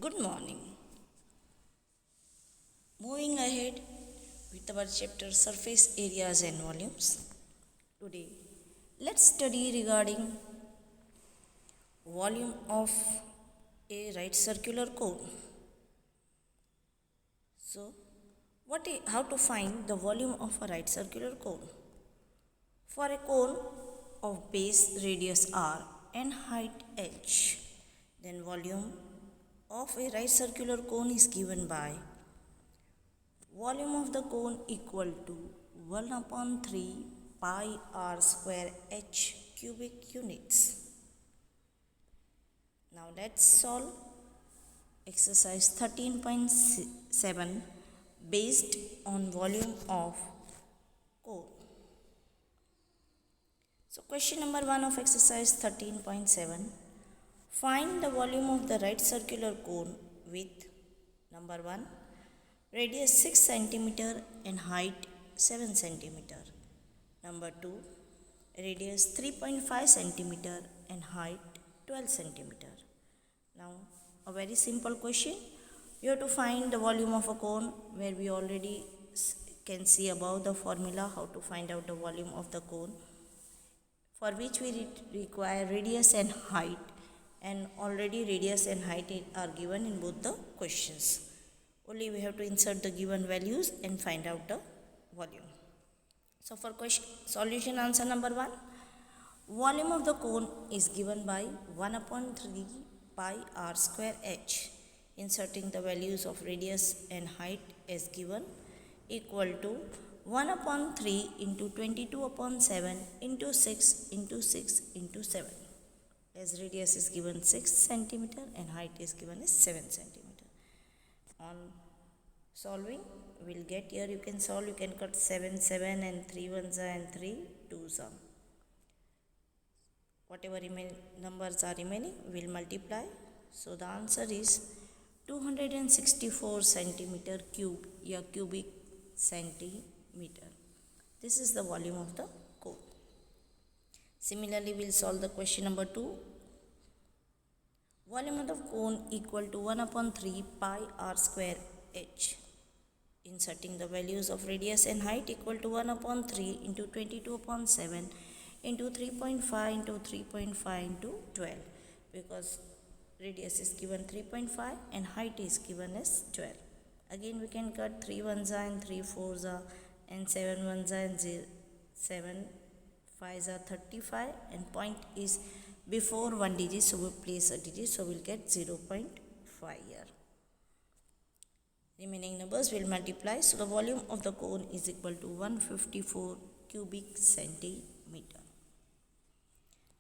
Good morning. Moving ahead with our chapter Surface Areas and Volumes. Today, let's study regarding volume of a right circular cone. So, how to find the volume of a right circular cone? For a cone of base radius r and height h, then volume of a right circular cone is given by volume of the cone equal to 1 upon 3 pi r square h cubic units. Now let's solve exercise 13.7 based on volume of cone. So question number 1 of exercise 13.7, find the volume of the right circular cone with number 1 radius 6 cm and height 7 cm. Number 2 radius 3.5 cm and height 12 cm. Now a very simple question. You have to find the volume of a cone, where we already can see above the formula how to find out the volume of the cone, for which we require radius and height, and already radius and height are given in both the questions. Only we have to insert the given values and find out the volume. So for question solution, answer number 1, volume of the cone is given by 1 upon 3 pi r square h. Inserting the values of radius and height as given, equal to 1 upon 3 into 22 upon 7 into 6 into 6 into 7. As radius is given 6 cm and height is given as 7 cm. On solving, we'll get here, you can solve, you can cut 7 7 and 3 1s and 3 2s. Whatever numbers are remaining, we'll multiply. So the answer is 264 centimeter cube, cubic centimeter. This is the volume of the cone. Similarly, we'll solve the question number 2. Volume of the cone equal to 1 upon 3 pi r square h. Inserting the values of radius and height equal to 1 upon 3 into 22 upon 7 into 3.5 into 3.5 into 12, because radius is given 3.5 and height is given as 12. Again we can cut 3 1s and 3 4s and 7 1s and 7 5s are 35, and point is before one digit, so we place a digit, so we'll get 0.5 here. Remaining numbers will multiply, so the volume of the cone is equal to 154 cubic centimeter.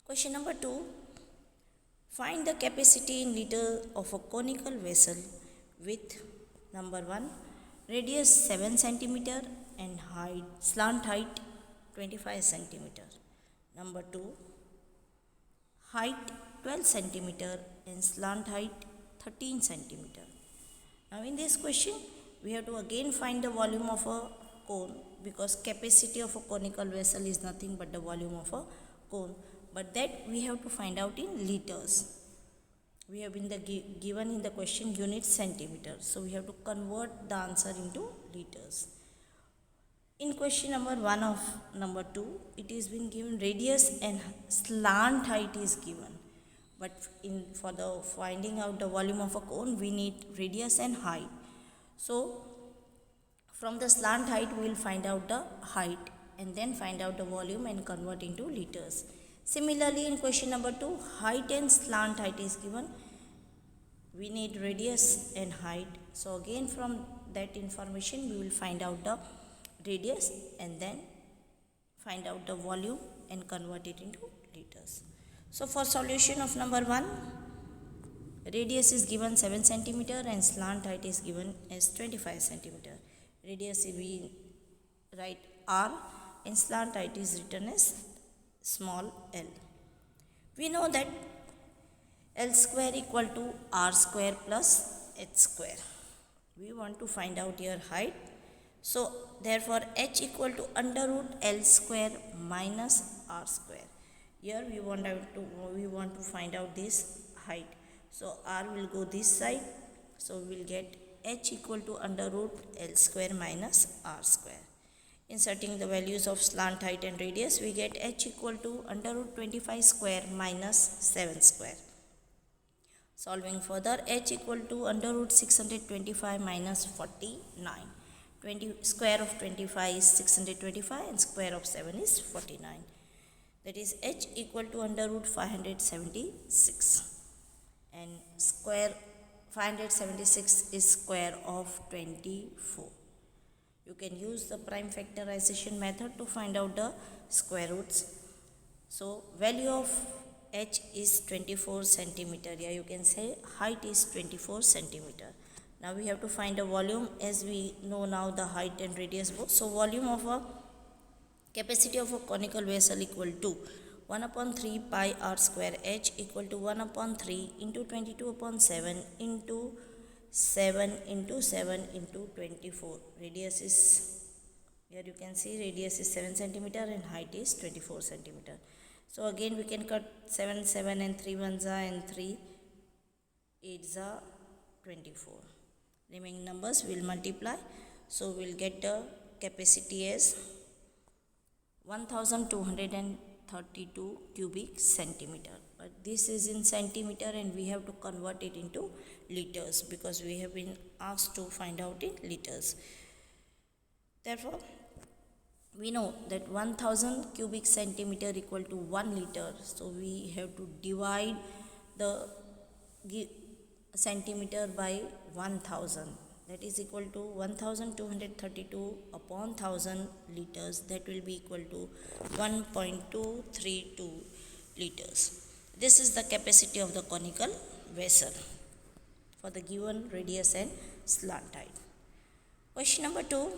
Question number 2, find the capacity in liter of a conical vessel with number 1 radius 7 cm and height, slant height 25 cm. Number 2 height 12 cm and slant height 13 cm. Now in this question, we have to again find the volume of a cone, because capacity of a conical vessel is nothing but the volume of a cone, but that we have to find out in liters. We have been given in the question unit centimeter, so we have to convert the answer into liters. In question number 1 of number 2, it is been given radius and slant height is given, but for the finding out the volume of a cone, we need radius and height. So from the slant height, we will find out the height and then find out the volume and convert into liters. Similarly, in question number 2, height and slant height is given. We need radius and height. So again from that information, we will find out the radius and then find out the volume and convert it into liters. So for solution of number 1, radius is given 7 cm and slant height is given as 25 cm. Radius we write r and slant height is written as small l. We know that L square equal to R square plus H square. We want to find out here height. So therefore H equal to under root L square minus R square. Here we want to find out this height. So R will go this side So we will get h equal to under root L square minus R square. Inserting the values of slant height and radius, we get h equal to under root 25 square minus 7 square. Solving further, h equal to under root 625 minus 49. 20 square of 25 is 625 and square of 7 is 49. That is h equal to under root 576. And square 576 is square of 24. You can use the prime factorization method to find out the square roots. So value of h is 24 centimeter. Yeah, you can say height is 24 centimeter. Now we have to find a volume, as we know now the height and radius both. So volume of a capacity of a conical vessel equal to 1 upon 3 pi r square h equal to 1 upon 3 into 22 upon 7 into 7 into 7 into 24. Radius is, here you can see radius is 7 centimeter and height is 24 centimeter. So again we can cut 7, 7 and 3 ones are and 3 8s are 24. Remaining numbers will multiply. So we'll get the capacity as 1232 cubic centimeter. But this is in centimeter and we have to convert it into liters because we have been asked to find out in liters. Therefore, we know that 1000 cubic centimeter equal to 1 liter. So we have to divide the centimeter by 1000. That is equal to 1232 upon 1000 liters. That will be equal to 1.232 liters. This is the capacity of the conical vessel for the given radius and slant height. Question number 2.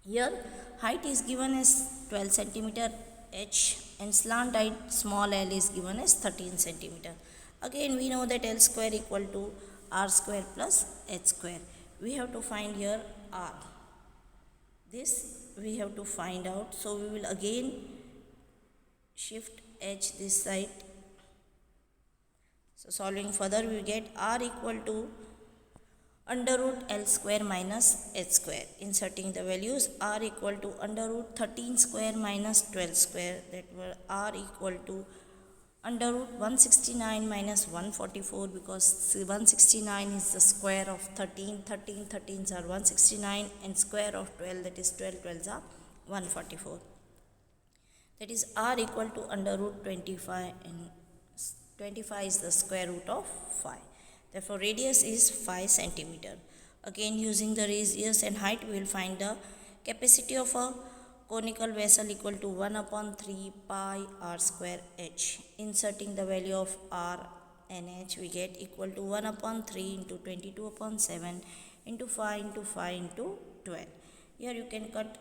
Here height is given as 12 centimeter h and slant height small l is given as 13 centimeter. Again we know that L square equal to R square plus H square. We have to find here R. This we have to find out. So we will again shift H this side. So solving further, we get R equal to under root L square minus H square. Inserting the values, R equal to under root 13 square minus 12 square. That were R equal to under root 169 minus 144, because 169 is the square of 13. 13s are 169 and square of 12, that is 12s are 144. That is R equal to under root 25 and 25 is the square root of 5. Therefore radius is 5 centimeter. Again using the radius and height we will find the capacity of a conical vessel equal to 1 upon 3 pi r square h. Inserting the value of r and h, we get equal to 1 upon 3 into 22 upon 7 into 5 into 5 into 12. Here you can cut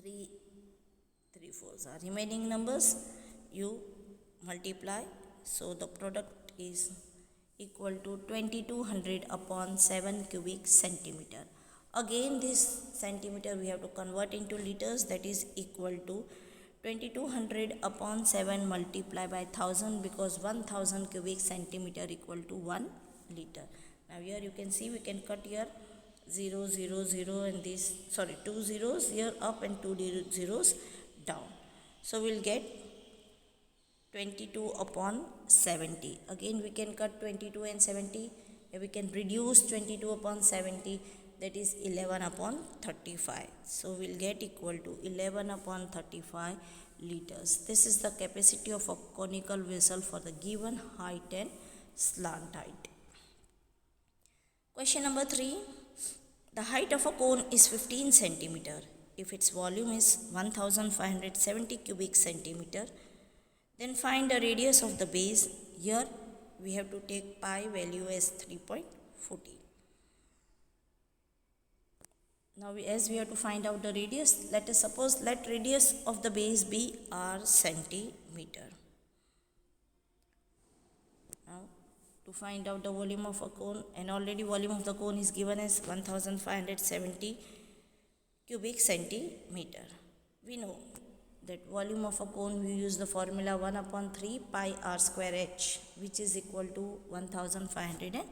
3 4s are remaining numbers, you multiply. So the product is equal to 2200 upon 7 cubic centimeter. Again this centimeter we have to convert into liters. That is equal to 2200 upon 7 multiply by 1000, because 1000 cubic centimeter equal to 1 liter. Now here you can see we can cut here 0 0 0 and this, sorry, 2 zeros here up and 2 zeros down. So we'll get 22 upon 70. Again we can cut 22 and 70. We can reduce 22 upon 70. That is 11 upon 35. So we'll get equal to 11 upon 35 liters. This is the capacity of a conical vessel for the given height and slant height. Question number 3. The height of a cone is 15 centimeter. If its volume is 1570 cubic centimeter, then find the radius of the base. Here we have to take pi value as 3.40. Now as we have to find out the radius, let us suppose let radius of the base be r centimeter. Now to find out the volume of a cone, and already volume of the cone is given as 1570 cubic centimeter. We know that volume of a cone, we use the formula 1 upon 3 pi r square h, which is equal to 1570.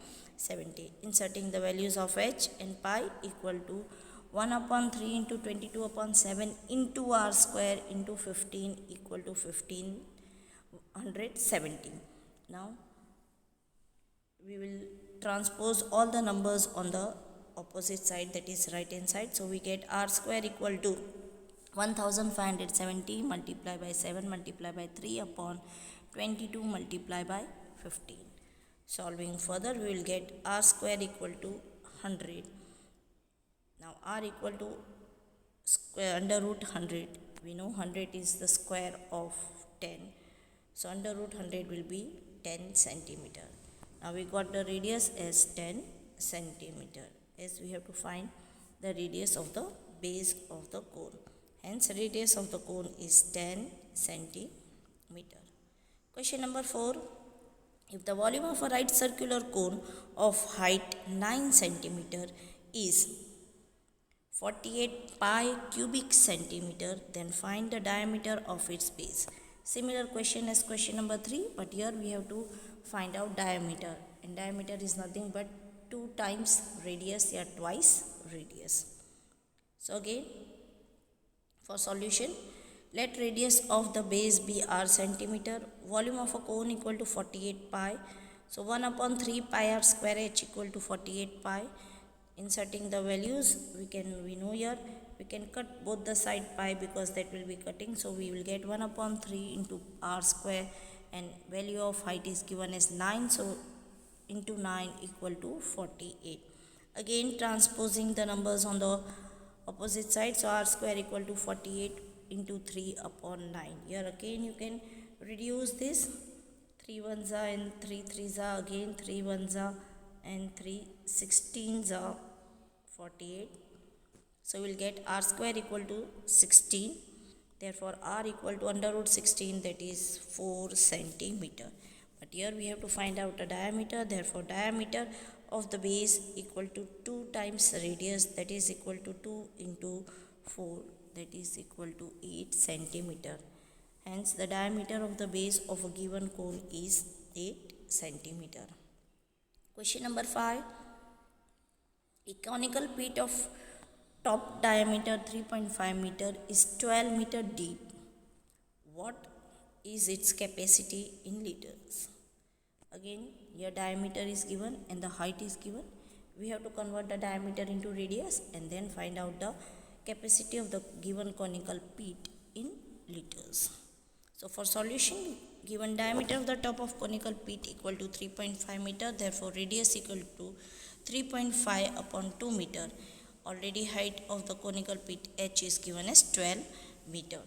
Inserting the values of h and pi equal to 1 upon 3 into 22 upon 7 into r square into 15 equal to 1570. Now we will transpose all the numbers on the opposite side, that is right hand side. So we get r square equal to 1570 multiplied by 7 multiplied by 3 upon 22 multiplied by 15. Solving further, we will get r square equal to 100. Now r equal to square under root 100. We know 100 is the square of 10. So under root 100 will be 10 centimeter. Now we got the radius as 10 centimeter, as we have to find the radius of the base of the cone. Hence radius of the cone is 10 centimeter. Question number 4. If the volume of a right circular cone of height 9 centimeter is 48 pi cubic centimeter, then find the diameter of its base. Similar question as question number 3, but here we have to find out diameter, and diameter is nothing but 2 times radius or twice radius. So again, for solution, let radius of the base be r centimeter, volume of a cone equal to 48 pi. So 1 upon 3 pi r square h equal to 48 pi. Inserting the values, we know here we can cut both the side pi because that will be cutting. So we will get 1 upon 3 into r square, and value of height is given as 9. So into 9 equal to 48. Again transposing the numbers on the opposite side. So r square equal to 48 into 3 upon 9. Here again you can reduce this. 3 ones are and 3 threes are, again 3 ones are and 3 16s are 48. So we'll get r square equal to 16. Therefore r equal to under root 16, that is 4 centimeter. But here we have to find out the diameter. Therefore diameter of the base equal to 2 times radius, that is equal to 2 into 4, that is equal to 8 centimeter. Hence the diameter of the base of a given cone is 8 centimeter. Question number 5. A conical pit of top diameter 3.5 meter is 12 meter deep. What is its capacity in liters? Again, your diameter is given and the height is given. We have to convert the diameter into radius and then find out the capacity of the given conical pit in liters. So for solution, given diameter of the top of conical pit equal to 3.5 meter, therefore radius equal to 3.5 upon 2 meter. Already height of the conical pit h is given as 12 meter.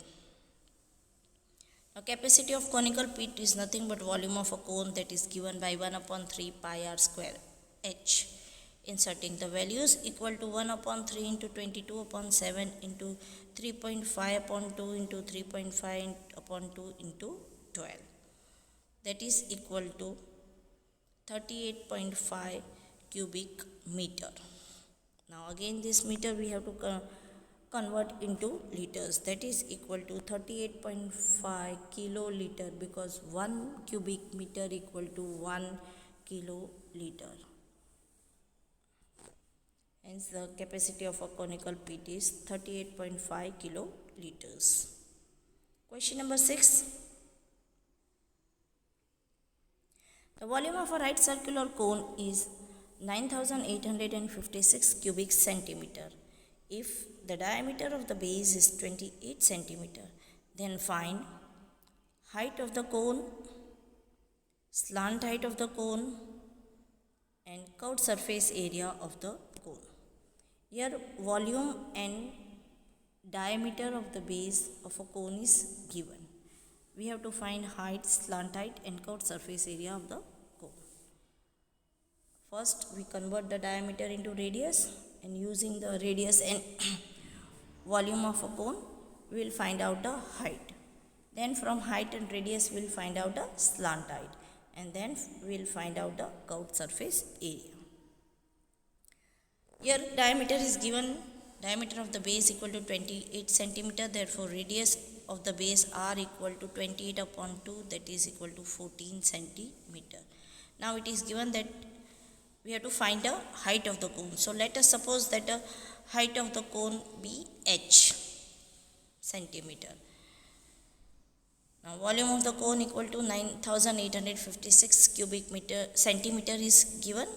Now capacity of conical pit is nothing but volume of a cone, that is given by 1 upon 3 pi r square h. Inserting the values, equal to 1 upon 3 into 22 upon 7 into 3.5 upon 2 into 3.5 upon 2 into 12. That is equal to 38.5 cubic meter. Now again this meter we have to convert into liters, that is equal to 38.5 kiloliter, because 1 cubic meter equal to 1 kiloliter. Hence the capacity of a conical pit is 38.5 kiloliters. Question number 6. The volume of a right circular cone is 9856 cubic centimeter. If the diameter of the base is 28 centimeter, then find height of the cone, slant height of the cone, and curved surface area of the cone. Here volume and diameter of the base of a cone is given. We have to find height, slant height, and curved surface area of the cone. First we convert the diameter into radius, and using the radius and volume of a cone we will find out the height. Then from height and radius we will find out the slant height, and then we will find out the curved surface area. Here diameter is given, diameter of the base equal to 28 centimeter, therefore radius of the base r equal to 28 upon 2, that is equal to 14 centimeter. Now it is given that we have to find the height of the cone. So let us suppose that the height of the cone be h centimeter. Now volume of the cone equal to 9856 cubic meter centimeter is given.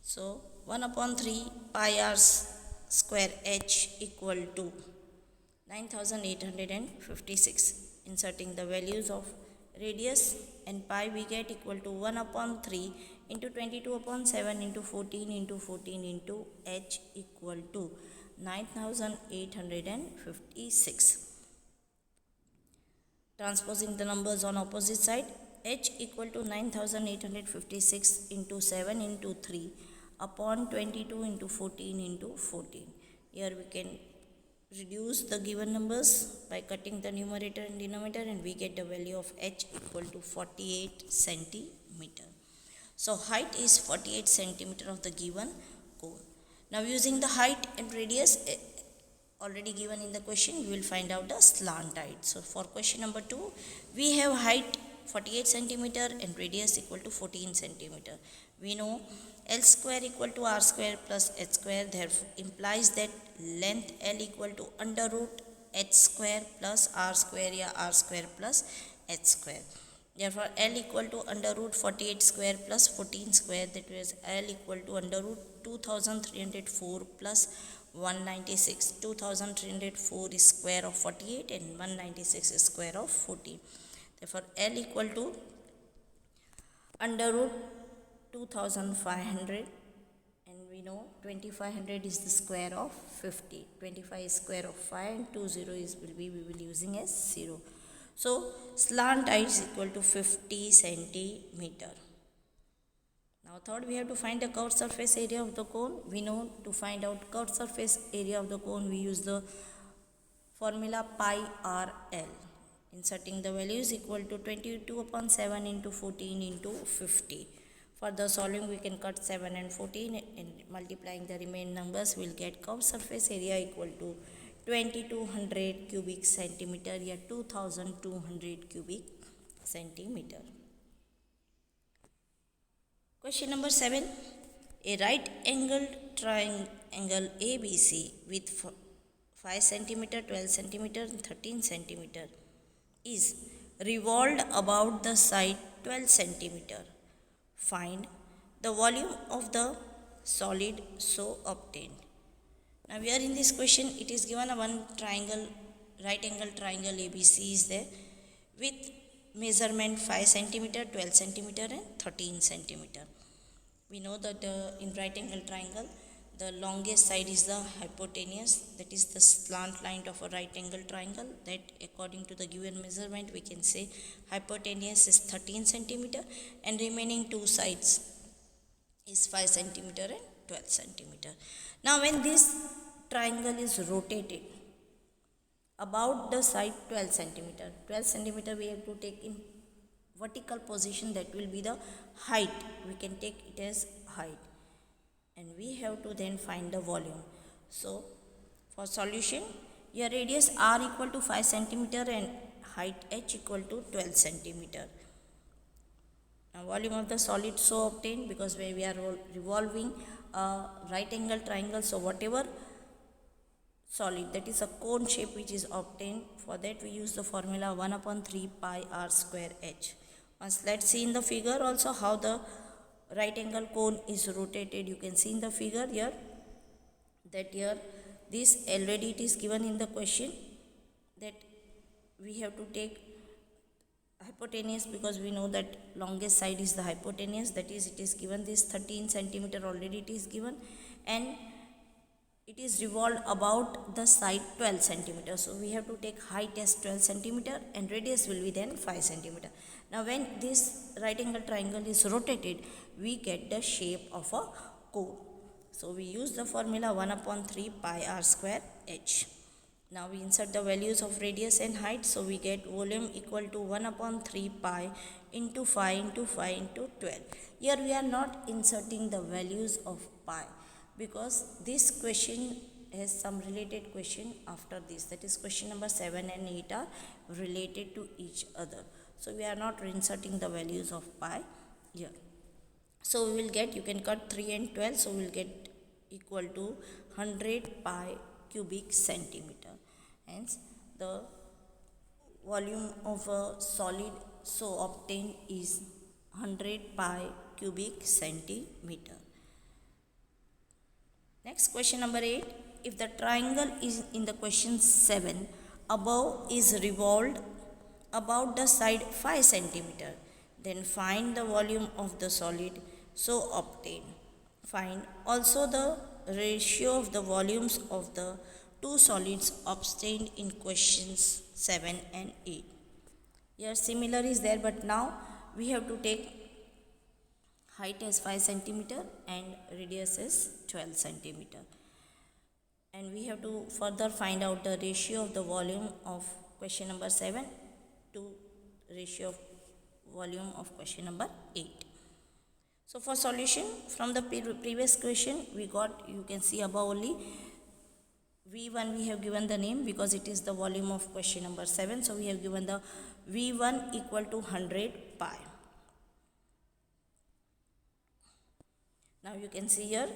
So 1 upon 3 pi r square h equal to 9856. Inserting the values of radius and pi, we get equal to 1 upon 3 into 22 upon 7 into 14 into 14 into h equal to 9856. Transposing the numbers on opposite side, h equal to 9856 into 7 into 3 upon 22 into 14 into 14. Here we can reduce the given numbers by cutting the numerator and denominator, and we get the value of h equal to 48 centimeter. So height is 48 centimeter of the given cone. Now using the height and radius already given in the question, we will find out the slant height. So for question number 2, we have height 48 centimeter and radius equal to 14 centimeter. We know L square equal to R square plus H square, therefore implies that length L equal to under root H square plus R square, या R square plus H square. Therefore L equal to under root 48 square plus 14 square, that is L equal to under root 2304 plus 196. 2304 is square of 48 and 196 is square of 14. Therefore L equal to under root 2500, and we know 2500 is the square of 50. 25 is square of 5 and 20 is we will be using as 0. So slant height is equal to 50 centimeter. Now third, we have to find the curved surface area of the cone. We know to find out curved surface area of the cone, we use the formula pi r l. Inserting the values equal to 22 upon 7 into 14 into 50. For the solving, we can cut 7 and 14, and multiplying the remaining numbers, we will get curved surface area equal to 2200 cubic centimeter, या 2200 cubic centimeter. Question number 7. A right angled triangle ABC with 5 centimeter, 12 centimeter and 13 centimeter is revolved about the side 12 centimeter. Find the volume of the solid so obtained. Now we are in this question, it is given a one triangle, right angle triangle ABC is there with measurement 5 centimeter, 12 centimeter and 13 centimeter. We know that in right angle triangle, the longest side is the hypotenuse, that is the slant line of a right angle triangle, that according to the given measurement we can say hypotenuse is 13 centimeter and remaining two sides is 5 centimeter and 12 centimeter. Now when this triangle is rotated about the side 12 centimeter, 12 centimeter we have to take in vertical position, that will be the height, we can take it as height, and we have to then find the volume. So for solution, your radius r equal to 5 centimeter and height h equal to 12 centimeter. Now volume of the solid so obtained, because we are revolving a right angle triangle, so whatever solid, that is a cone shape which is obtained, for that we use the formula 1 upon 3 pi r square h. Once let's see in the figure also how the right angle cone is rotated. You can see in the figure here that here this already it is given in the question that we have to take hypotenuse, because we know that longest side is the hypotenuse, that is it is given this 13 centimeter already it is given, and it is revolved about the side 12 centimeter. So we have to take height as 12 centimeter and radius will be then 5 centimeter. Now when this right angle triangle is rotated, we get the shape of a cone. So we use the formula 1 upon 3 pi r square h. Now we insert the values of radius and height, so we get volume equal to 1 upon 3 pi into 5 into 5 into 12. Here we are not inserting the values of pi, because this question has some related question after this, that is question number 7 and 8 are related to each other, so we are not inserting the values of pi here. So we will get, you can cut 3 and 12, so we will get equal to 100 pi cubic centimeter. Hence the volume of a solid so obtained is 100 pi cubic centimeter. Next, question number 8. If the triangle is in the question 7 above is revolved about the side 5 centimeter, then find the volume of the solid so obtained. Find also the ratio of the volumes of the two solids obtained in questions 7 and 8. Here similar is there, but now we have to take height as 5 centimeter and radius as 12 centimeter. And we have to further find out the ratio of the volume of question number 7 to ratio of volume of question number 8. So for solution from the previous question we got, you can see above only, V1 we have given the name because it is the volume of question number 7. So we have given the V1 equal to 100 pi. Now you can see here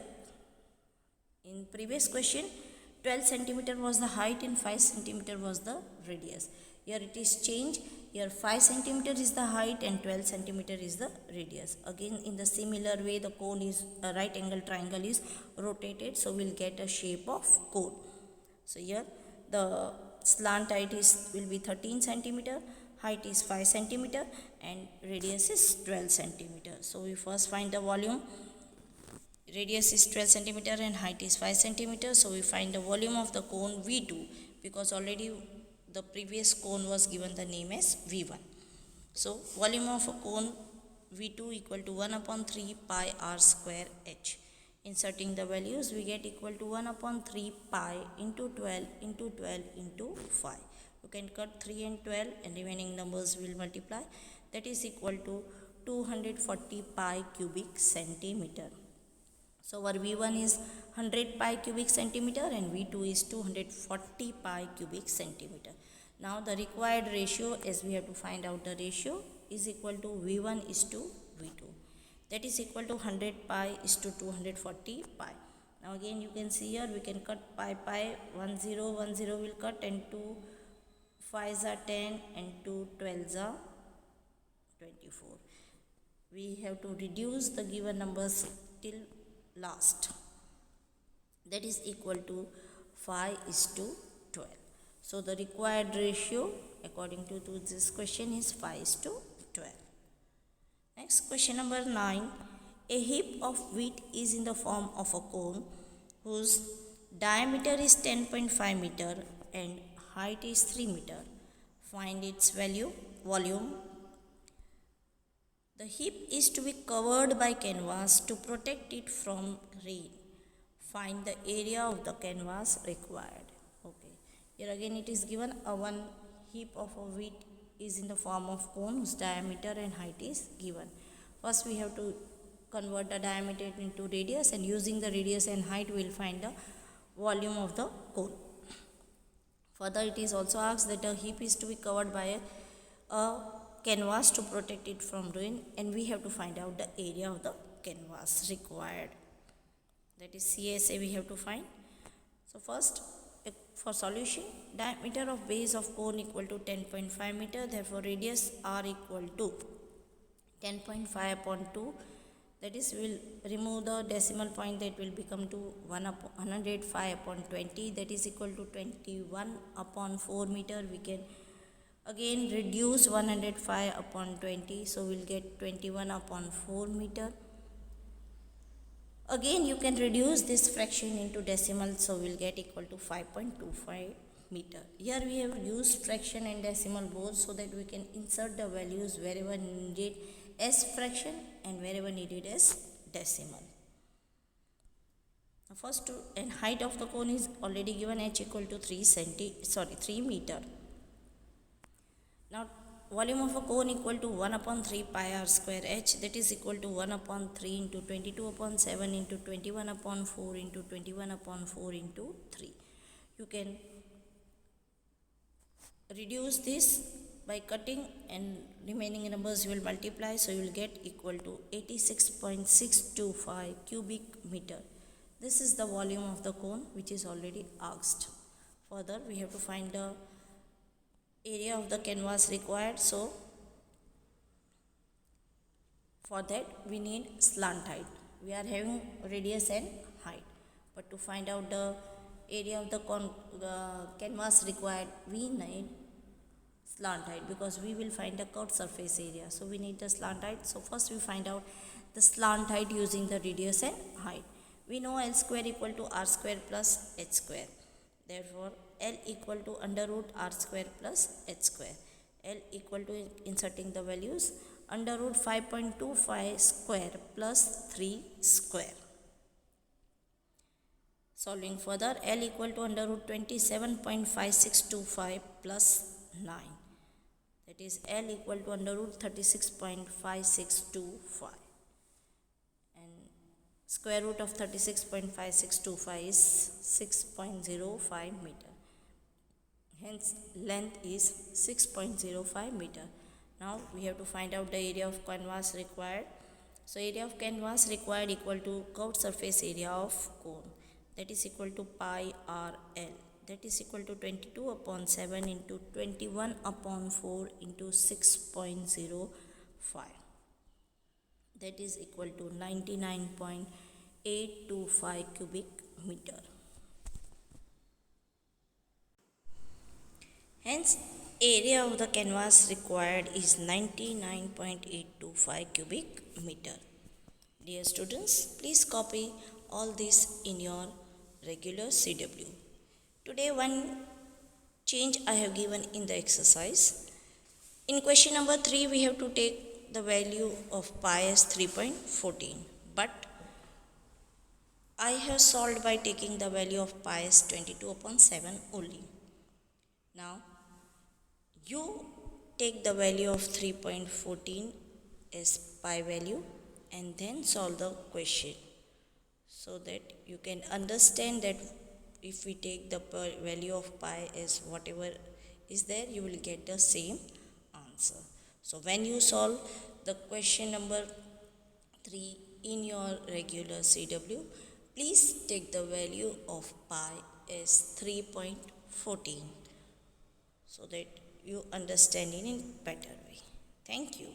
in previous question 12 centimeter was the height and 5 centimeter was the radius. Here it is changed. Here 5 centimeter is the height and 12 centimeter is the radius. Again in the similar way the cone is, a right angle triangle is rotated, so we'll get a shape of cone. So here the slant height will be 13 centimeter, height is 5 centimeter and radius is 12 centimeter. So we first find the volume. Radius is 12 centimeter and height is 5 centimeter. So we find the volume of the cone V2 because already the previous cone was given the name as V1. So volume of a cone V2 equal to 1 upon 3 pi r square h. Inserting the values we get equal to 1 upon 3 pi into 12 into 12 into 5. You can cut 3 and 12 and remaining numbers will multiply. That is equal to 240 pi cubic centimeter. So our V1 is 100 pi cubic centimeter and V2 is 240 pi cubic centimeter. Now the required ratio, as we have to find out the ratio, is equal to V1 is to V2. That is equal to 100 pi is to 240 pi. Now again you can see here we can cut pi, 1 0 will cut, and 2 5s are 10 and 2 12s are 24. We have to reduce the given numbers till last. That is equal to 5 is to 12. So the required ratio according to this question is 5 is to 12. Next, question number 9. A heap of wheat is in the form of a cone whose diameter is 10.5 meter and height is 3 meter. Find its volume. The heap is to be covered by canvas to protect it from rain. Find the area of the canvas required. Okay. Here again it is given a one heap of a wheat is in the form of cone whose diameter and height is given. First we have to convert the diameter into radius, and using the radius and height we will find the volume of the cone. Further it is also asked that a heap is to be covered by a canvas to protect it from rain, and we have to find out the area of the canvas required. That is CSA we have to find. So first for solution, diameter of base of cone equal to 10.5 meter, therefore radius r equal to 10.5 upon 2. That is, we will remove the decimal point, that will become to 105 upon 20, that is equal to 21 upon 4 meter. We can again reduce 105 upon 20, so we will get 21 upon 4 meter. Again you can reduce this fraction into decimal, so we will get equal to 5.25 meter. Here we have used fraction and decimal both, so that we can insert the values wherever needed as fraction and wherever needed as decimal. First, and height of the cone is already given, h equal to 3 meter. Now volume of a cone equal to 1 upon 3 pi r square h, that is equal to 1 upon 3 into 22 upon 7 into 21 upon 4 into 21 upon 4 into 3. You can reduce this by cutting and remaining numbers you will multiply, so you will get equal to 86.625 cubic meter. This is the volume of the cone which is already asked. Further, we have to find the area of the canvas required, so for that we need slant height. We are having radius and height, but to find out the area of the canvas required, we need slant height, because we will find the curved surface area, so we need the slant height. So first we find out the slant height using the radius and height. We know L square equal to r square plus h square. Therefore, L equal to under root r square plus h square. L equal to, inserting the values, under root 5.25 square plus 3 square. Solving further, L equal to under root 27.5625 plus 9. That is L equal to under root 36.5625. Square root of 36.5625 is 6.05 meter. Hence, length is 6.05 meter. Now, we have to find out the area of canvas required. So, area of canvas required equal to curved surface area of cone. That is equal to pi r L. That is equal to 22 upon 7 into 21 upon 4 into 6.05. That is equal to 99.825 cubic meter. Hence, area of the canvas required is 99.825 cubic meter. Dear students, please copy all this in your regular CW. Today, one change I have given in the exercise. In question number 3, we have to take the value of pi as 3.14, but I have solved by taking the value of pi as 22 upon 7 only. Now, you take the value of 3.14 as pi value and then solve the question, so that you can understand that if we take the value of pi as whatever is there, you will get the same answer. So when you solve the question number 3 in your regular CW, please take the value of pi as 3.14, so that you understand in a better way. Thank you.